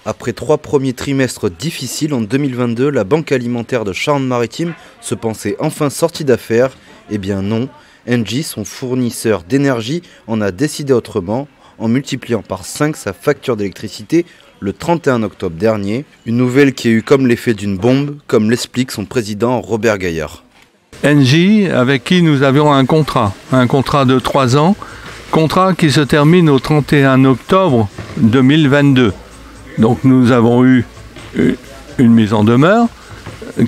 Après 3 premiers trimestres difficiles en 2022, la Banque alimentaire de Charente-Maritime se pensait enfin sortie d'affaires. Eh bien non, Engie, son fournisseur d'énergie, en a décidé autrement, en multipliant par 5 sa facture d'électricité le 31 octobre dernier. Une nouvelle qui a eu comme l'effet d'une bombe, comme l'explique son président Robert Gaillard. Engie, avec qui nous avions un contrat de 3 ans, contrat qui se termine au 31 octobre 2022. Donc nous avons eu une mise en demeure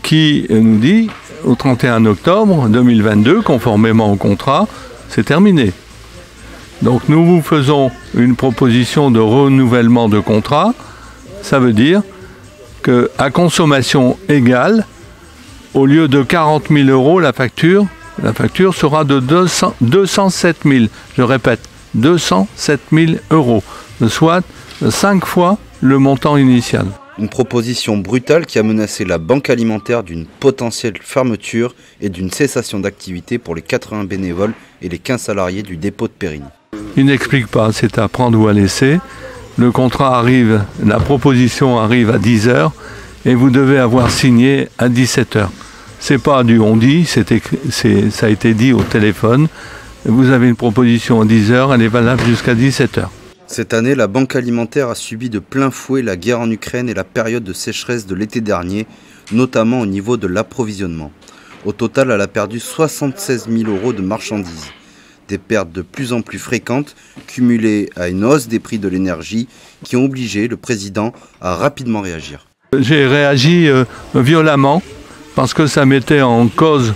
qui nous dit au 31 octobre 2022, conformément au contrat, c'est terminé. Donc nous vous faisons une proposition de renouvellement de contrat. Ça veut dire qu'à consommation égale, au lieu de 40 000 euros, la facture sera de 207 000. Je répète, 207 000 euros, soit 5 fois le montant initial. Une proposition brutale qui a menacé la Banque alimentaire d'une potentielle fermeture et d'une cessation d'activité pour les 80 bénévoles et les 15 salariés du dépôt de Périgny. Il n'explique pas, c'est à prendre ou à laisser. Le contrat arrive, la proposition arrive à 10h et vous devez avoir signé à 17h. C'est pas du on dit, ça a été dit au téléphone. Vous avez une proposition à 10h, elle est valable jusqu'à 17h. Cette année, la Banque alimentaire a subi de plein fouet la guerre en Ukraine et la période de sécheresse de l'été dernier, notamment au niveau de l'approvisionnement. Au total, elle a perdu 76 000 euros de marchandises. Des pertes de plus en plus fréquentes, cumulées à une hausse des prix de l'énergie, qui ont obligé le président à rapidement réagir. J'ai réagi violemment parce que ça mettait en cause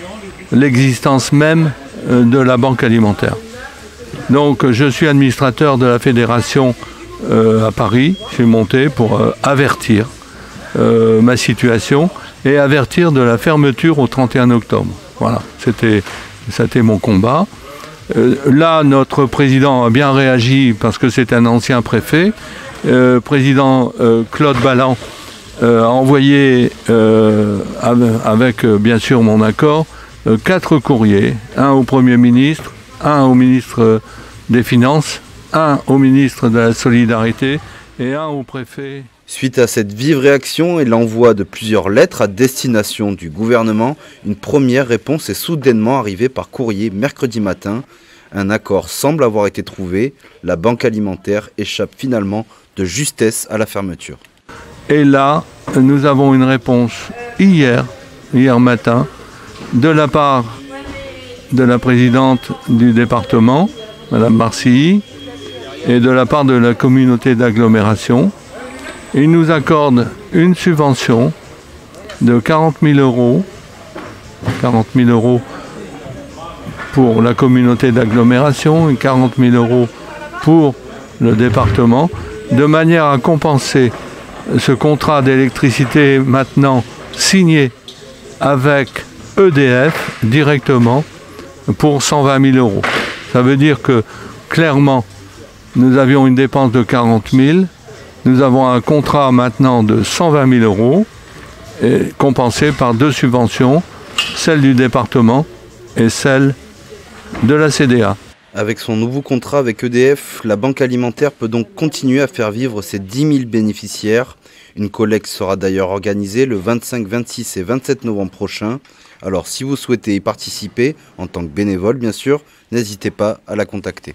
l'existence même de la Banque alimentaire. Donc je suis administrateur de la fédération à Paris. Je suis monté pour avertir ma situation et avertir de la fermeture au 31 octobre. Voilà, c'était mon combat. Là, notre président a bien réagi parce que c'est un ancien préfet. Président Claude Balland a envoyé, avec bien sûr mon accord, 4 courriers. Un au Premier ministre, un au ministre des Finances, un au ministre de la Solidarité et un au préfet. Suite à cette vive réaction et l'envoi de plusieurs lettres à destination du gouvernement, une première réponse est soudainement arrivée par courrier mercredi matin. Un accord semble avoir été trouvé. La Banque alimentaire échappe finalement de justesse à la fermeture. Et là, nous avons une réponse hier matin, de la part de la présidente du département, Madame Marcilly, et de la part de la communauté d'agglomération. Ils nous accordent une subvention de 40 000 euros. 40 000 euros pour la communauté d'agglomération et 40 000 euros pour le département, de manière à compenser ce contrat d'électricité maintenant signé avec EDF directement pour 120 000 euros. Ça veut dire que clairement, nous avions une dépense de 40 000, nous avons un contrat maintenant de 120 000 euros, et compensé par 2 subventions, celle du département et celle de la CDA. Avec son nouveau contrat avec EDF, la Banque alimentaire peut donc continuer à faire vivre ses 10 000 bénéficiaires. Une collecte sera d'ailleurs organisée le 25, 26 et 27 novembre prochain. Alors si vous souhaitez y participer, en tant que bénévole bien sûr, n'hésitez pas à la contacter.